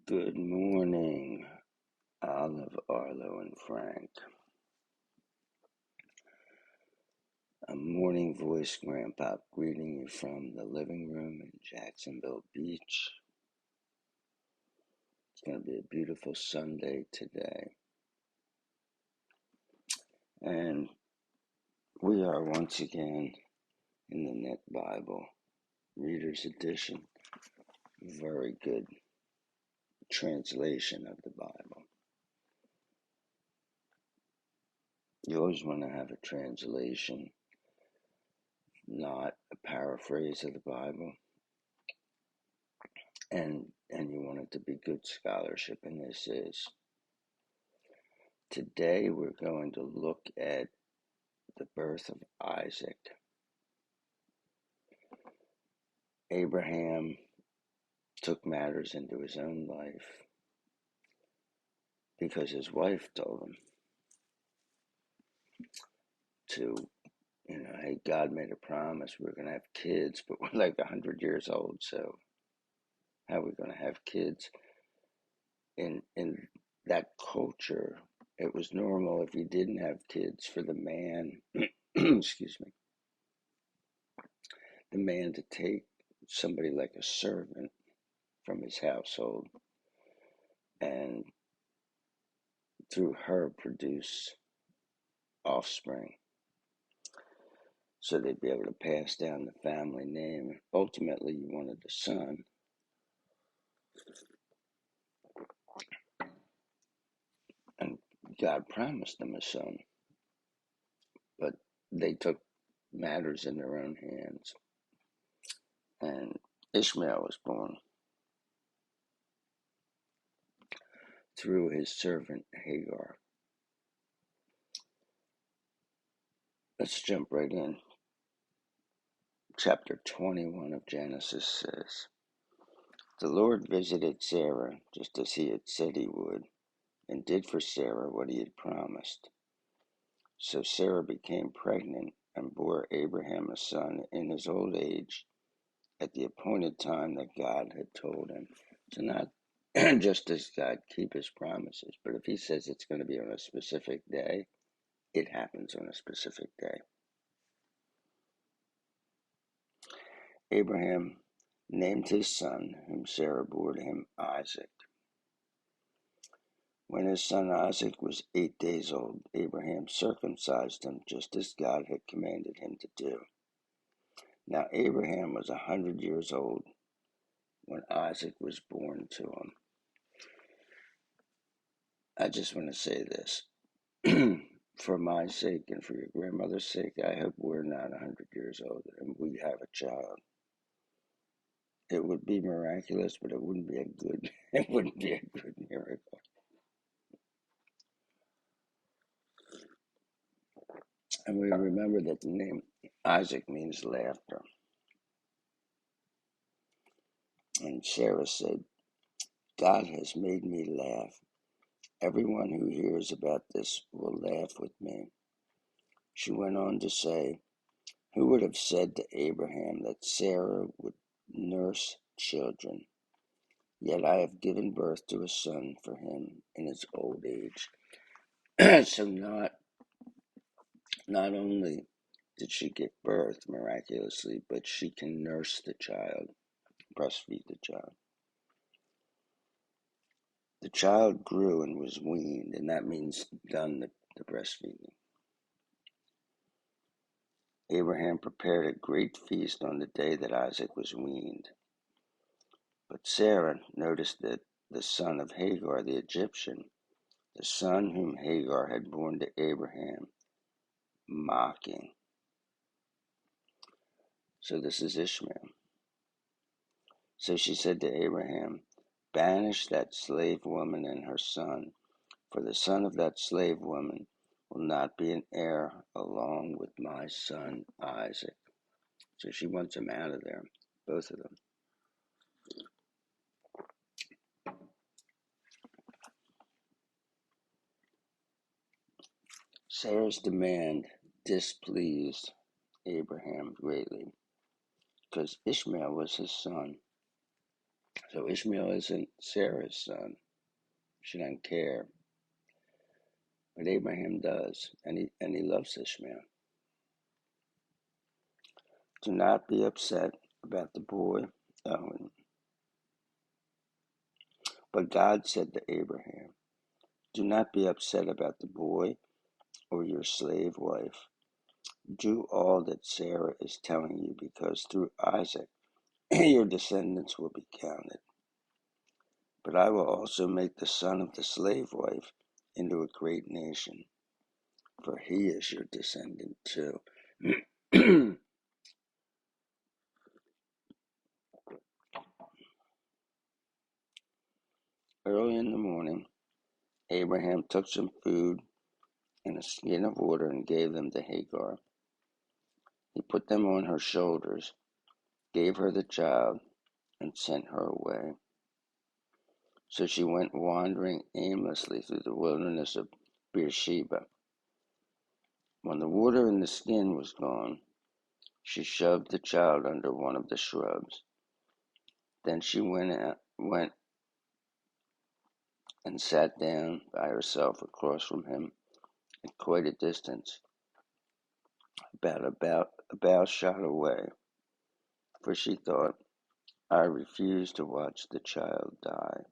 Good morning, Olive, Arlo, and Frank. A morning voice, Grandpa, greeting you from the living room in Jacksonville Beach. It's going to be a beautiful Sunday today. And we are once again in the Net Bible Reader's Edition. Very good translation of the Bible. You always want to have a translation, not a paraphrase of the Bible. And you want it to be good scholarship, and this is. Today we're going to look at the birth of Isaac. Abraham took matters into his own life because his wife told him to, hey, God made a promise, we're going to have kids, but we're like 100 years old, so how are we going to have kids? In that culture, it was normal if you didn't have kids for the man, excuse me, the man to take somebody like a servant from his household and through her produce offspring so they'd be able to pass down the family name. Ultimately, you wanted a son, and God promised them a son, but they took matters in their own hands, and Ishmael was born through his servant Hagar. Let's jump right in. Chapter 21 of Genesis says, "The Lord visited Sarah just as he had said he would, and did for Sarah what he had promised. So Sarah became pregnant and bore Abraham a son in his old age at the appointed time that God had told him." So not just does God keep his promises, but if he says it's going to be on a specific day, it happens on a specific day. Abraham named his son, whom Sarah bore to him, Isaac. When his son Isaac was 8 days old, Abraham circumcised him just as God had commanded him to do. Now Abraham was 100 years old when Isaac was born to him. I just want to say this. For my sake and for your grandmother's sake, I hope we're not 100 years old and we have a child. It would be miraculous, but it wouldn't be a good miracle. And we remember that the name Isaac means laughter. And Sarah said, "God has made me laugh. Everyone who hears about this will laugh with me." She went on to say, "Who would have said to Abraham that Sarah would nurse children? Yet I have given birth to a son for him in his old age." So not only did she give birth miraculously, but she can nurse the child, breastfeed the child. The child grew and was weaned, and that means done the breastfeeding. Abraham prepared a great feast on the day that Isaac was weaned. But Sarah noticed that the son of Hagar the Egyptian, the son whom Hagar had borne to Abraham, mocking. So this is Ishmael. So she said to Abraham, "Banish that slave woman and her son, for the son of that slave woman will not be an heir along with my son Isaac." So she wants him out of there, both of them. Sarah's demand displeased Abraham greatly because Ishmael was his son. So Ishmael isn't Sarah's son. She doesn't care. But Abraham does, and he loves Ishmael. Do not be upset about the boy. But God said to Abraham, do not be upset about the boy or your slave wife. Do all that Sarah is telling you, because through Isaac your descendants will be counted. But I will also make the son of the slave wife into a great nation, for he is your descendant too. Early in the morning, Abraham took some food and a skin of water and gave them to Hagar. He put them on her shoulders, gave her the child, and sent her away. So she went wandering aimlessly through the wilderness of Beersheba. When the water in the skin was gone, she shoved the child under one of the shrubs. Then she went and sat down by herself across from him at quite a distance, about a bow shot away, for she thought, I refuse to watch the child die.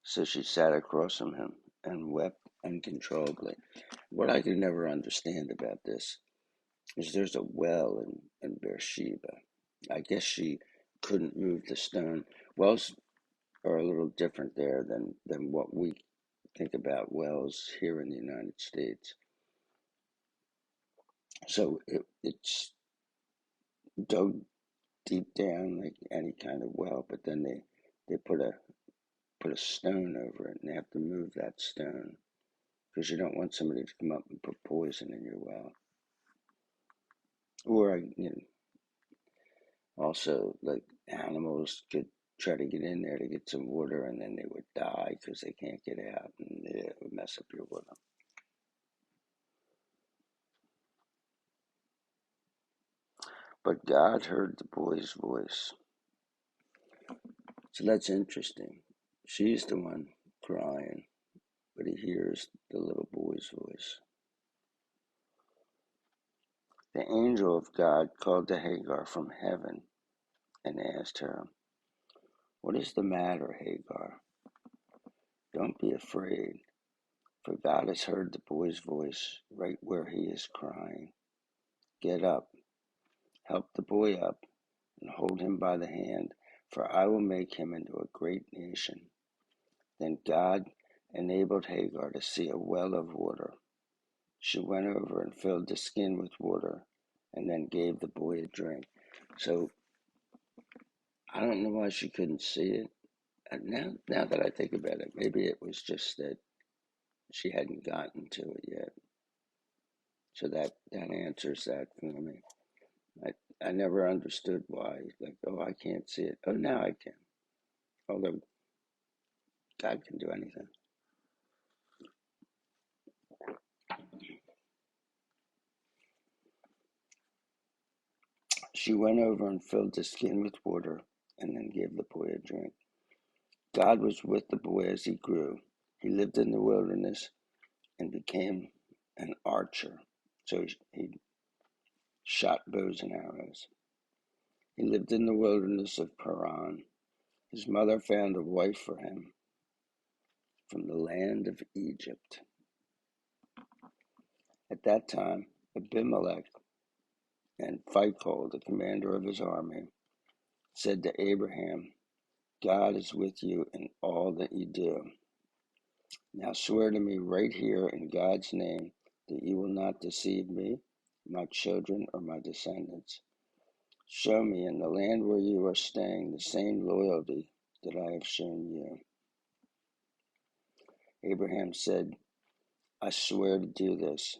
So she sat across from him and wept uncontrollably. What I could never understand about this is there's a well in Beersheba. I guess she couldn't move the stone. Wells are a little different there than what we think about wells here in the United States. So it's dug deep down like any kind of well, but then they put a stone over it, and they have to move that stone because you don't want somebody to come up and put poison in your well. Or also like animals could try to get in there to get some water, and then they would die because they can't get out, and it would mess up your water. But God heard the boy's voice. So that's interesting. She's the one crying, but he hears the little boy's voice. The angel of God called to Hagar from heaven and asked her, what is the matter, Hagar? Don't be afraid, for God has heard the boy's voice right where he is crying. Get up, help the boy up, and hold him by the hand, for I will make him into a great nation. Then God enabled Hagar to see a well of water. She went over and filled the skin with water, and then gave the boy a drink. So I don't know why she couldn't see it. And now that I think about it, maybe it was just that she hadn't gotten to it yet. So that answers that for me. I never understood why. Like, oh, I can't see it. Oh, now I can. Although God can do anything. She went over and filled the skin with water, and then gave the boy a drink. God was with the boy as he grew. He lived in the wilderness and became an archer. So he shot bows and arrows. He lived in the wilderness of Paran. His mother found a wife for him from the land of Egypt. At that time, Abimelech and Phicol, the commander of his army, said to Abraham, God is with you in all that you do. Now swear to me right here in God's name that you will not deceive me, my children, or my descendants. Show me in the land where you are staying the same loyalty that I have shown you. Abraham said, I swear to do this.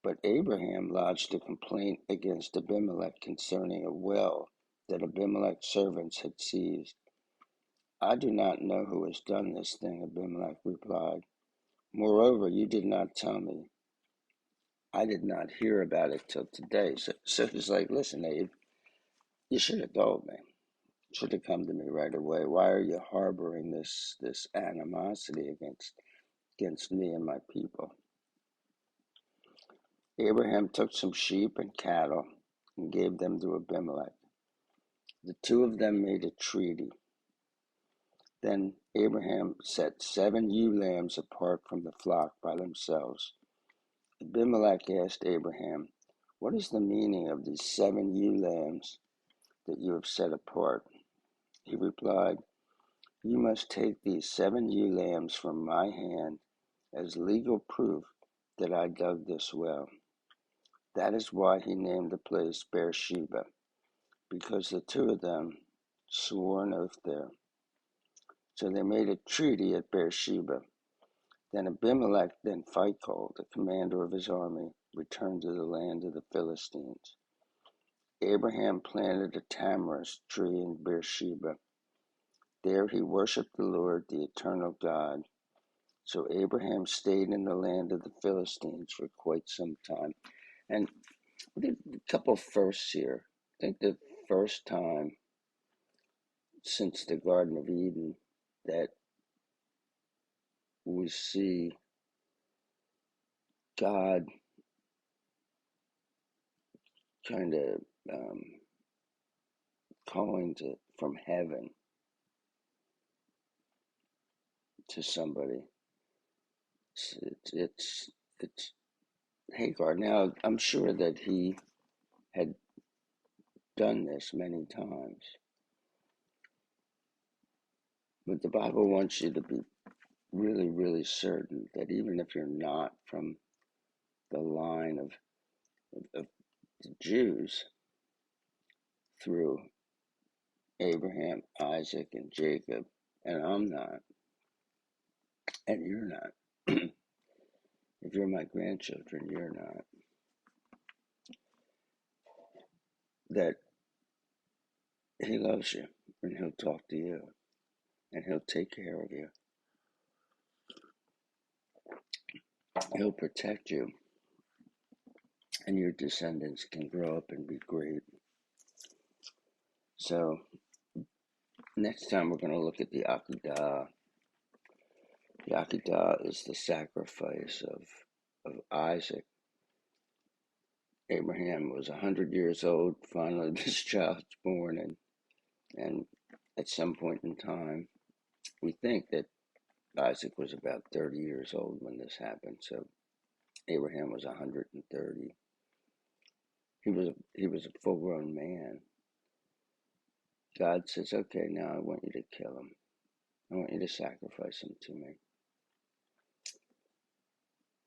But Abraham lodged a complaint against Abimelech concerning a well that Abimelech's servants had seized. I do not know who has done this thing, Abimelech replied. Moreover, you did not tell me. I did not hear about it till today. So he's like, listen, Abe, you should have told me. Should have come to me right away. Why are you harboring this animosity against me and my people? Abraham took some sheep and cattle and gave them to Abimelech. The two of them made a treaty. Then Abraham set 7 ewe lambs apart from the flock by themselves. Abimelech asked Abraham, "What is the meaning of these 7 ewe lambs that you have set apart?" He replied, "You must take these 7 ewe lambs from my hand as legal proof that I dug this well." That is why he named the place Beersheba, because the two of them swore an oath there. So they made a treaty at Beersheba. Then Abimelech, then Phicol, the commander of his army, returned to the land of the Philistines. Abraham planted a tamarisk tree in Beersheba. There he worshipped the Lord, the eternal God. So Abraham stayed in the land of the Philistines for quite some time. And a couple firsts here. I think the first time since the Garden of Eden that we see God kind of calling from heaven to somebody. It's Hagar. Now, I'm sure that he had done this many times, but the Bible wants you to be really, really certain that even if you're not from the line of the Jews through Abraham, Isaac, and Jacob, and I'm not, and you're not. If you're my grandchildren, you're not. That he loves you, and he'll talk to you, and he'll take care of you. He'll protect you, and your descendants can grow up and be great. So, next time we're going to look at the Akedah. The Akedah is the sacrifice of Isaac. Abraham was 100 years old. Finally, this child's born, and at some point in time, we think that Isaac was about 30 years old when this happened. So Abraham was 130. He was a full-grown man. God says, "Okay, now I want you to kill him. I want you to sacrifice him to me."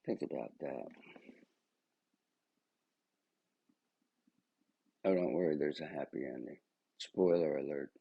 Think about that. Oh, don't worry, there's a happy ending. Spoiler alert.